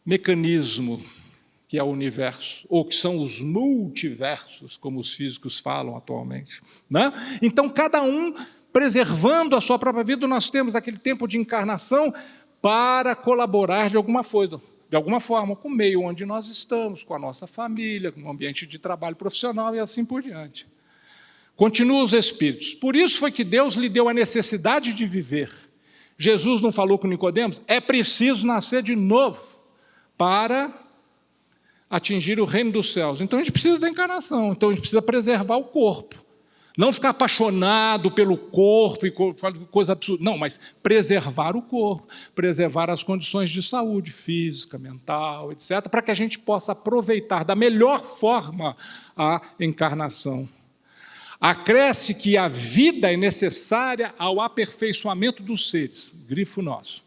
mecanismo que é o universo, ou que são os multiversos, como os físicos falam atualmente, né? Então, cada um preservando a sua própria vida, nós temos aquele tempo de encarnação para colaborar de alguma forma, com o meio onde nós estamos, com a nossa família, com o ambiente de trabalho profissional e assim por diante. Continuam os Espíritos. Por isso foi que Deus lhe deu a necessidade de viver. Jesus não falou com Nicodemos? É preciso nascer de novo para atingir o reino dos céus. Então, a gente precisa da encarnação, então a gente precisa preservar o corpo. Não ficar apaixonado pelo corpo e coisa absurda. Não, mas preservar o corpo, preservar as condições de saúde física, mental, etc., para que a gente possa aproveitar da melhor forma a encarnação. Acresce que a vida é necessária ao aperfeiçoamento dos seres, grifo nosso.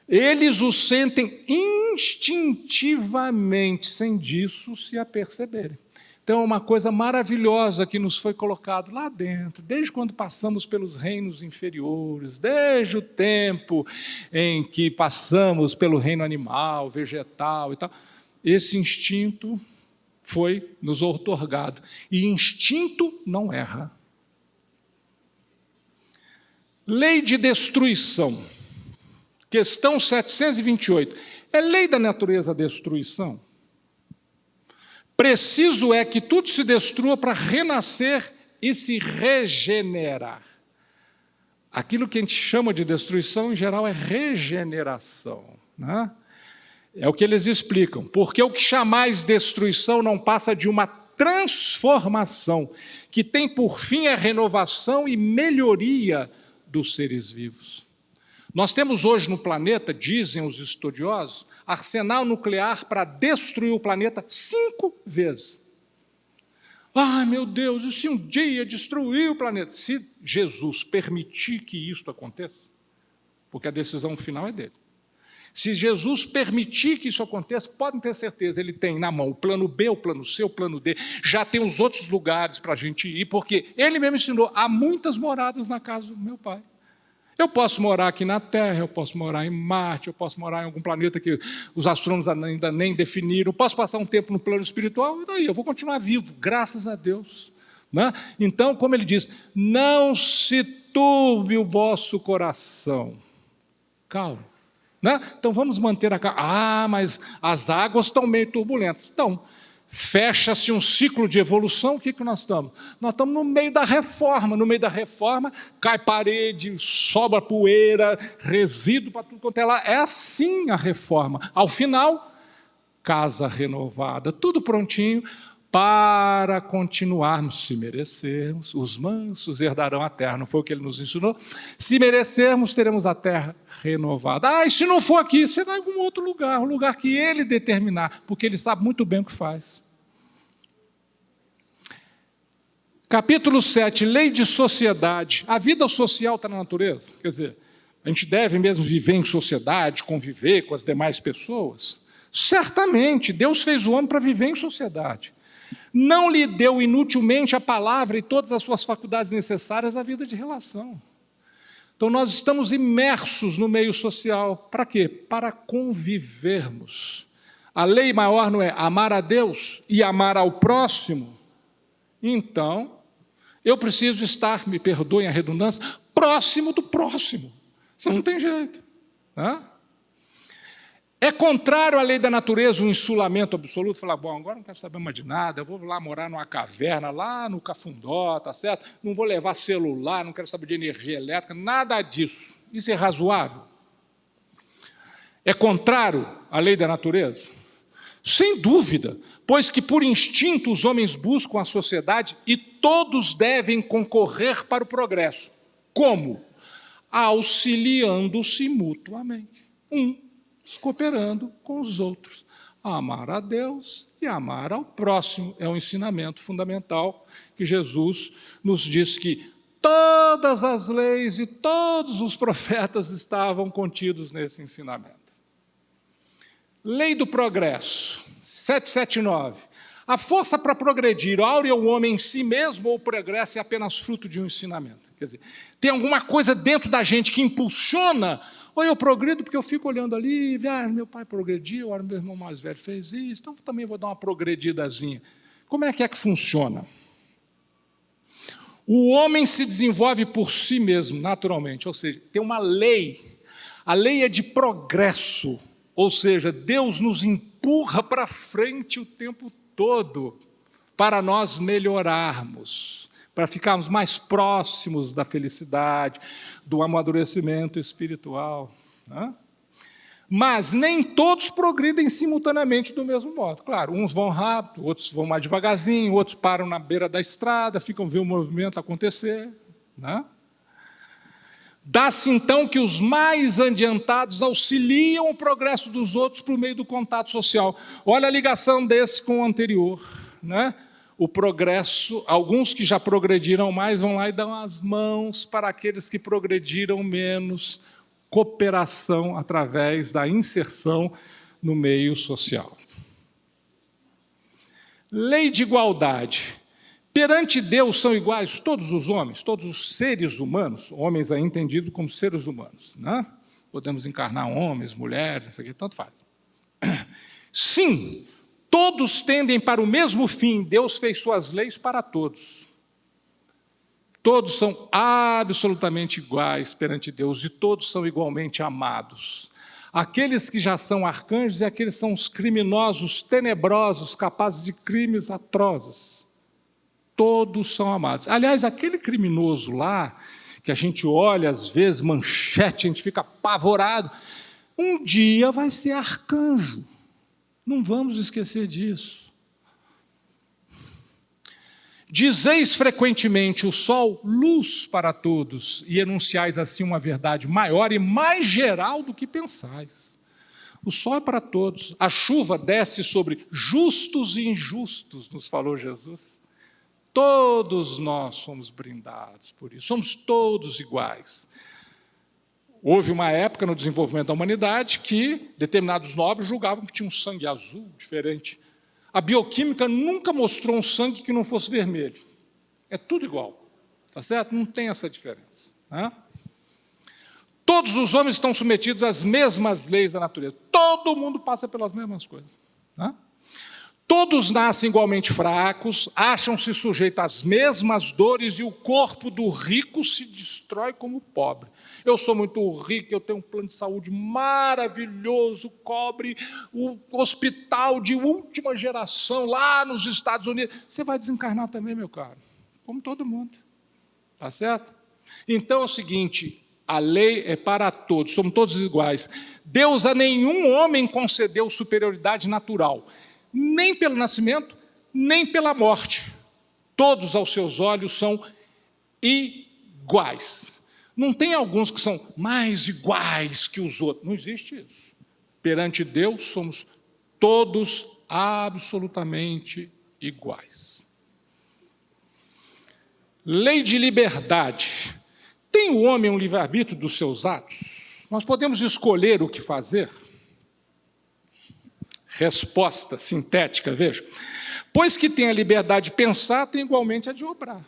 Eles o sentem instintivamente, sem disso se aperceberem. Então, é uma coisa maravilhosa que nos foi colocado lá dentro, desde quando passamos pelos reinos inferiores, desde o tempo em que passamos pelo reino animal, vegetal e tal. Esse instinto foi nos outorgado. E instinto não erra. Lei de destruição. Questão 728. É lei da natureza a destruição? Preciso é que tudo se destrua para renascer e se regenerar. Aquilo que a gente chama de destruição, em geral, é regeneração, né? É o que eles explicam. Porque o que chamais destruição não passa de uma transformação que tem por fim a renovação e melhoria dos seres vivos. Nós temos hoje no planeta, dizem os estudiosos, arsenal nuclear para destruir o planeta 5 vezes. Ai, meu Deus, e se um dia destruir o planeta? Se Jesus permitir que isso aconteça, porque a decisão final é dele. Se Jesus permitir que isso aconteça, podem ter certeza, ele tem na mão o plano B, o plano C, o plano D, já tem os outros lugares para a gente ir, porque ele mesmo ensinou, há muitas moradas na casa do meu Pai. Eu posso morar aqui na Terra, eu posso morar em Marte, eu posso morar em algum planeta que os astrônomos ainda nem definiram, eu posso passar um tempo no plano espiritual, e daí eu vou continuar vivo, graças a Deus. Né? Então, como ele diz, não se turbe o vosso coração. Calma. Né? Então, vamos manter a calma. Ah, mas as águas estão meio turbulentas. Então, fecha-se um ciclo de evolução, o que nós estamos? Nós estamos no meio da reforma. No meio da reforma, cai parede, sobra poeira, resíduo para tudo quanto é lá. É assim a reforma. Ao final, casa renovada, tudo prontinho para continuarmos, se merecermos. Os mansos herdarão a terra, não foi o que ele nos ensinou? Se merecermos, teremos a terra renovada. Ah, e se não for aqui, será em algum outro lugar, um lugar que ele determinar, porque ele sabe muito bem o que faz. Capítulo 7, lei de sociedade. A vida social está na natureza, quer dizer, a gente deve mesmo viver em sociedade, conviver com as demais pessoas. Certamente, Deus fez o homem para viver em sociedade. Não lhe deu inutilmente a palavra e todas as suas faculdades necessárias à vida de relação. Então, nós estamos imersos no meio social. Para quê? Para convivermos. A lei maior não é amar a Deus e amar ao próximo? Então, eu preciso estar, me perdoem a redundância, próximo do próximo. Isso não tem jeito. Né? É contrário à lei da natureza o insulamento absoluto, falar, bom, agora não quero saber mais de nada, eu vou lá morar numa caverna, lá no Cafundó, tá certo? Não vou levar celular, não quero saber de energia elétrica, nada disso. Isso é razoável? É contrário à lei da natureza? Sem dúvida, pois que por instinto os homens buscam a sociedade e todos devem concorrer para o progresso. Como? Auxiliando-se mutuamente. Cooperando com os outros. Amar a Deus e amar ao próximo é um ensinamento fundamental que Jesus nos diz que todas as leis e todos os profetas estavam contidos nesse ensinamento. Lei do progresso, 779. A força para progredir, áurea o homem em si mesmo ou o progresso é apenas fruto de um ensinamento? Quer dizer, tem alguma coisa dentro da gente que impulsiona, ou eu progredo porque eu fico olhando ali, e meu pai progrediu, meu irmão mais velho fez isso, então também vou dar uma progredidazinha. Como é que funciona? O homem se desenvolve por si mesmo, naturalmente, ou seja, tem uma lei. A lei é de progresso, ou seja, Deus nos empurra para frente o tempo todo para nós melhorarmos, para ficarmos mais próximos da felicidade, do amadurecimento espiritual. Né? Mas nem todos progridem simultaneamente do mesmo modo. Claro, uns vão rápido, outros vão mais devagarzinho, outros param na beira da estrada, ficam vendo o movimento acontecer. Né? Dá-se então que os mais adiantados auxiliam o progresso dos outros por meio do contato social. Olha a ligação desse com o anterior. Né? O progresso, alguns que já progrediram mais vão lá e dão as mãos para aqueles que progrediram menos, cooperação através da inserção no meio social. Lei de igualdade. Perante Deus são iguais todos os homens, todos os seres humanos, homens aí entendidos como seres humanos. Né? Podemos encarnar homens, mulheres, isso aqui, tanto faz. Sim, todos tendem para o mesmo fim, Deus fez suas leis para todos. Todos são absolutamente iguais perante Deus e todos são igualmente amados. Aqueles que já são arcanjos e aqueles que são os criminosos, tenebrosos, capazes de crimes atrozes. Todos são amados. Aliás, aquele criminoso lá, que a gente olha, às vezes, manchete, a gente fica apavorado, um dia vai ser arcanjo. Não vamos esquecer disso. Dizeis frequentemente o sol, luz para todos, e enunciais assim uma verdade maior e mais geral do que pensais. O sol é para todos, a chuva desce sobre justos e injustos, nos falou Jesus. Todos nós somos brindados por isso, somos todos iguais. Houve uma época no desenvolvimento da humanidade que determinados nobres julgavam que tinha um sangue azul, diferente. A bioquímica nunca mostrou um sangue que não fosse vermelho. É tudo igual, tá certo? Não tem essa diferença. Né? Todos os homens estão submetidos às mesmas leis da natureza. Todo mundo passa pelas mesmas coisas. Né? Todos nascem igualmente fracos, acham-se sujeitos às mesmas dores e o corpo do rico se destrói como o pobre. Eu sou muito rico, eu tenho um plano de saúde maravilhoso, cobre o hospital de última geração lá nos Estados Unidos. Você vai desencarnar também, meu caro, como todo mundo. Tá certo? Então é o seguinte, a lei é para todos, somos todos iguais. Deus a nenhum homem concedeu superioridade natural, nem pelo nascimento, nem pela morte. Todos aos seus olhos são iguais. Não tem alguns que são mais iguais que os outros. Não existe isso. Perante Deus, somos todos absolutamente iguais. Lei de liberdade. Tem o homem um livre-arbítrio dos seus atos? Nós podemos escolher o que fazer? Resposta sintética, veja. Pois que tem a liberdade de pensar, tem igualmente a de obrar.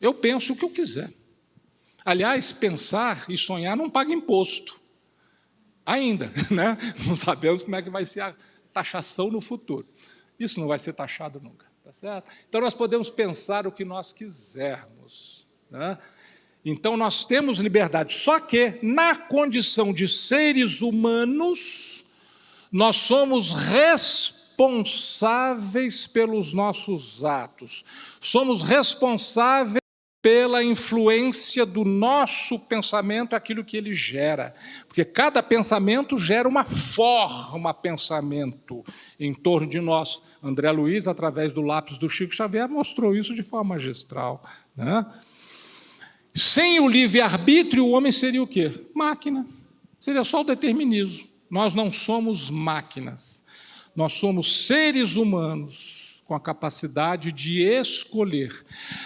Eu penso o que eu quiser. Aliás, pensar e sonhar não paga imposto. Ainda, né? Não sabemos como é que vai ser a taxação no futuro. Isso não vai ser taxado nunca, tá certo? Então, nós podemos pensar o que nós quisermos, né? Então, nós temos liberdade, só que, na condição de seres humanos, nós somos responsáveis pelos nossos atos, somos responsáveis pela influência do nosso pensamento, aquilo que ele gera. Porque cada pensamento gera uma forma pensamento em torno de nós. André Luiz, através do lápis do Chico Xavier, mostrou isso de forma magistral, né? Sem o livre-arbítrio, o homem seria o quê? Máquina. Seria só o determinismo. Nós não somos máquinas. Nós somos seres humanos com a capacidade de escolher.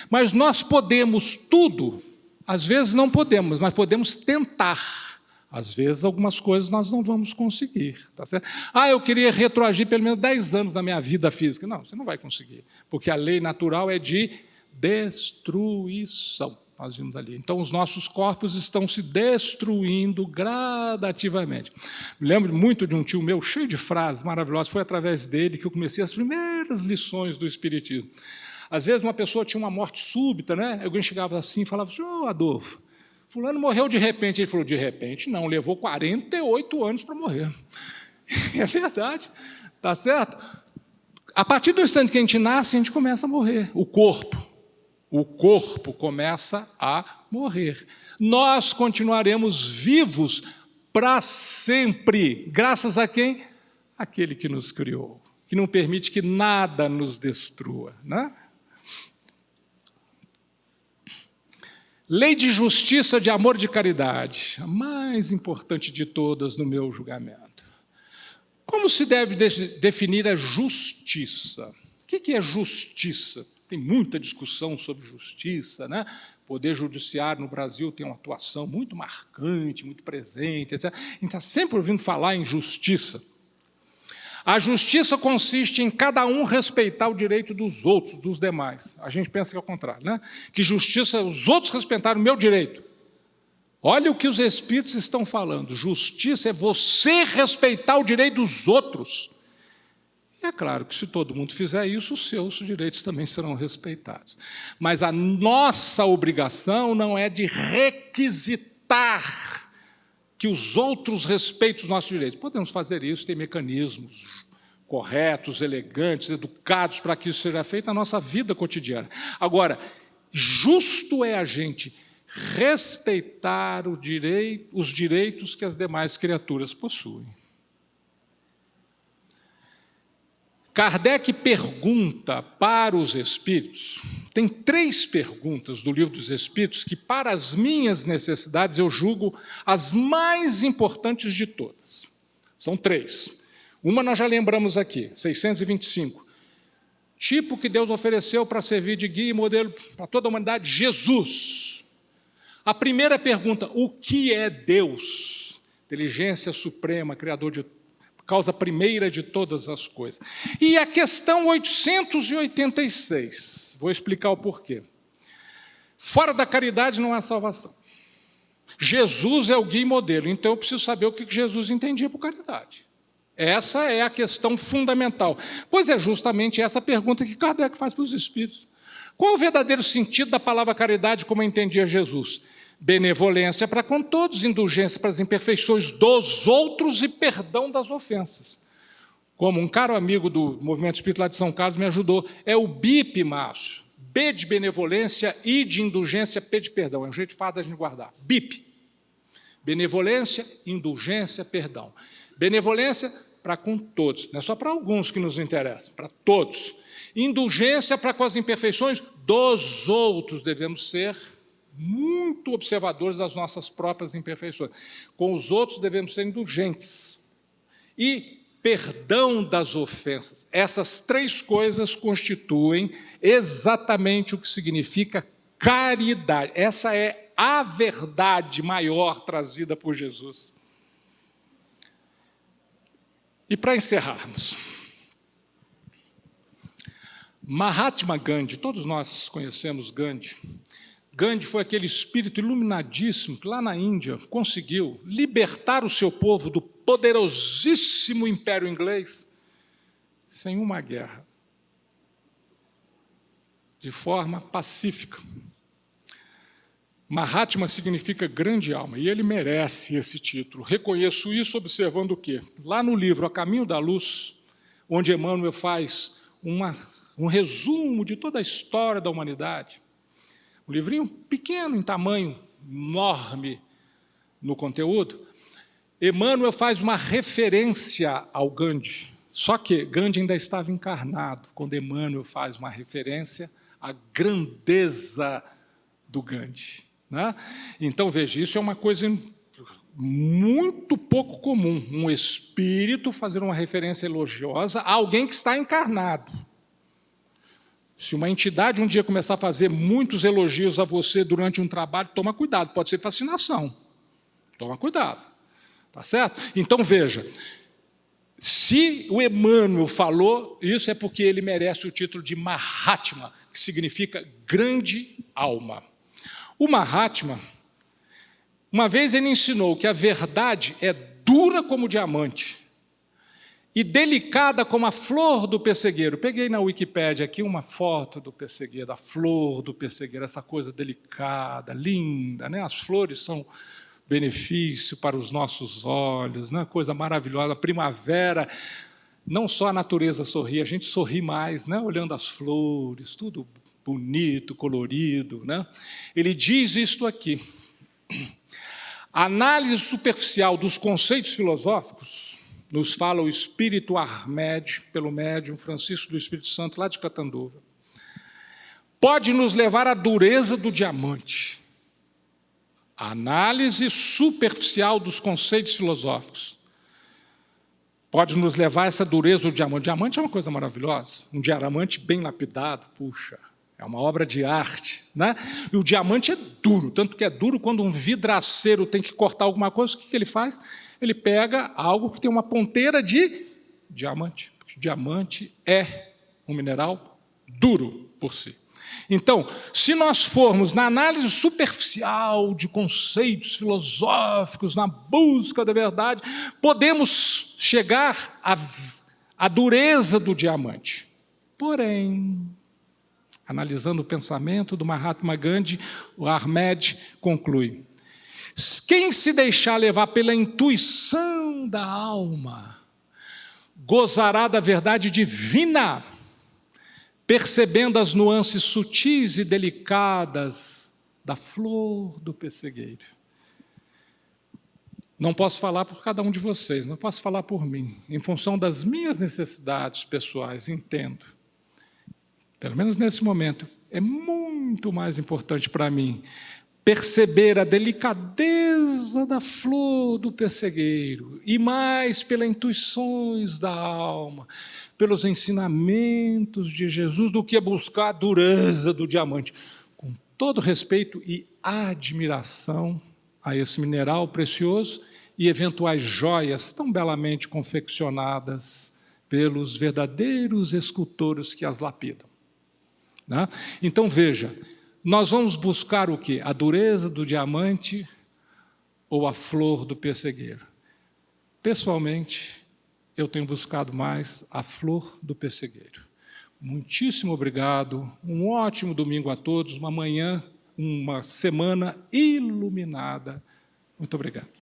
Mas nós podemos tudo. Às vezes não podemos, mas podemos tentar. Às vezes algumas coisas nós não vamos conseguir. Tá certo? Eu queria retroagir pelo menos 10 anos na minha vida física. Não, você não vai conseguir. Porque a lei natural é de destruição. Nós vimos ali. Então, os nossos corpos estão se destruindo gradativamente. Me lembro muito de um tio meu, cheio de frases maravilhosas, foi através dele que eu comecei as primeiras lições do Espiritismo. Às vezes, uma pessoa tinha uma morte súbita, né? Alguém chegava assim e falava assim, Adolfo, fulano morreu de repente. Ele falou, de repente? Não, levou 48 anos para morrer. É verdade, tá certo? A partir do instante que a gente nasce, a gente começa a morrer. O corpo começa a morrer. Nós continuaremos vivos para sempre. Graças a quem? Aquele que nos criou, que não permite que nada nos destrua, né? Lei de justiça, de amor e de caridade, a mais importante de todas no meu julgamento. Como se deve definir a justiça? O que é justiça? Tem muita discussão sobre justiça, né? O Poder Judiciário no Brasil tem uma atuação muito marcante, muito presente, etc. A gente está sempre ouvindo falar em justiça. A justiça consiste em cada um respeitar o direito dos outros, dos demais. A gente pensa que é o contrário, né? Que justiça é os outros respeitarem o meu direito. Olha o que os Espíritos estão falando. Justiça é você respeitar o direito dos outros. É claro que se todo mundo fizer isso, os seus direitos também serão respeitados. Mas a nossa obrigação não é de requisitar que os outros respeitem os nossos direitos. Podemos fazer isso, tem mecanismos corretos, elegantes, educados para que isso seja feito na nossa vida cotidiana. Agora, justo é a gente respeitar os direitos que as demais criaturas possuem. Kardec pergunta para os espíritos, tem 3 perguntas do Livro dos Espíritos que, para as minhas necessidades, eu julgo as mais importantes de todas. São 3. Uma nós já lembramos aqui, 625. Tipo que Deus ofereceu para servir de guia e modelo para toda a humanidade, Jesus. A primeira pergunta, o que é Deus? Inteligência suprema, criador de causa primeira de todas as coisas. E a questão 886, vou explicar o porquê. Fora da caridade não há salvação. Jesus é o guia e modelo, então eu preciso saber o que Jesus entendia por caridade. Essa é a questão fundamental. Pois é justamente essa pergunta que Kardec faz para os espíritos. Qual é o verdadeiro sentido da palavra caridade como entendia Jesus? Benevolência para com todos, indulgência para as imperfeições dos outros e perdão das ofensas. Como um caro amigo do Movimento Espírita lá de São Carlos me ajudou, é o BIP, Márcio. B de benevolência, I de indulgência, P de perdão. É um jeito fácil da gente guardar. BIP. Benevolência, indulgência, perdão. Benevolência para com todos. Não é só para alguns que nos interessam, para todos. Indulgência para com as imperfeições dos outros. Devemos ser muito observadores das nossas próprias imperfeições. Com os outros devemos ser indulgentes. E perdão das ofensas. Essas 3 coisas constituem exatamente o que significa caridade. Essa é a verdade maior trazida por Jesus. E para encerrarmos, Mahatma Gandhi, todos nós conhecemos Gandhi. Gandhi foi aquele espírito iluminadíssimo que lá na Índia conseguiu libertar o seu povo do poderosíssimo Império Inglês sem uma guerra, de forma pacífica. Mahatma significa grande alma, e ele merece esse título. Reconheço isso observando o quê? Lá no livro A Caminho da Luz, onde Emmanuel faz um resumo de toda a história da humanidade, um livrinho pequeno em tamanho, enorme no conteúdo, Emmanuel faz uma referência ao Gandhi. Só que Gandhi ainda estava encarnado, quando Emmanuel faz uma referência à grandeza do Gandhi. Né? Então, veja, isso é uma coisa muito pouco comum, um espírito fazer uma referência elogiosa a alguém que está encarnado. Se uma entidade um dia começar a fazer muitos elogios a você durante um trabalho, toma cuidado, pode ser fascinação. Toma cuidado, tá certo? Então, veja, se o Emmanuel falou, isso é porque ele merece o título de Mahatma, que significa grande alma. O Mahatma, uma vez ele ensinou que a verdade é dura como diamante e delicada como a flor do pessegueiro. Peguei na Wikipédia aqui uma foto do pessegueiro, da flor do pessegueiro, essa coisa delicada, linda, né? As flores são benefício para os nossos olhos, né? Coisa maravilhosa. A primavera, não só a natureza sorri, a gente sorri mais, né? Olhando as flores, tudo bonito, colorido, né? Ele diz isto aqui: a análise superficial dos conceitos filosóficos, nos fala o espírito Armed, pelo médium Francisco do Espírito Santo, lá de Catanduva, pode nos levar à dureza do diamante. A análise superficial dos conceitos filosóficos pode nos levar a essa dureza do diamante. O diamante é uma coisa maravilhosa, um diamante bem lapidado, puxa, é uma obra de arte, né? E o diamante é duro, tanto que é duro quando um vidraceiro tem que cortar alguma coisa, o que ele faz? Ele pega algo que tem uma ponteira de diamante, porque o diamante é um mineral duro por si. Então, se nós formos na análise superficial de conceitos filosóficos, na busca da verdade, podemos chegar à dureza do diamante. Porém, analisando o pensamento do Mahatma Gandhi, o Armed conclui: quem se deixar levar pela intuição da alma, gozará da verdade divina, percebendo as nuances sutis e delicadas da flor do pessegueiro. Não posso falar por cada um de vocês, não posso falar por mim. Em função das minhas necessidades pessoais, entendo. Pelo menos nesse momento, é muito mais importante para mim perceber a delicadeza da flor do pessegueiro, e mais pelas intuições da alma, pelos ensinamentos de Jesus, do que buscar a dureza do diamante. Com todo respeito e admiração a esse mineral precioso e eventuais joias tão belamente confeccionadas pelos verdadeiros escultores que as lapidam. Né? Então, veja, nós vamos buscar o quê? A dureza do diamante ou a flor do pessegueiro? Pessoalmente, eu tenho buscado mais a flor do pessegueiro. Muitíssimo obrigado, um ótimo domingo a todos, uma semana iluminada. Muito obrigado.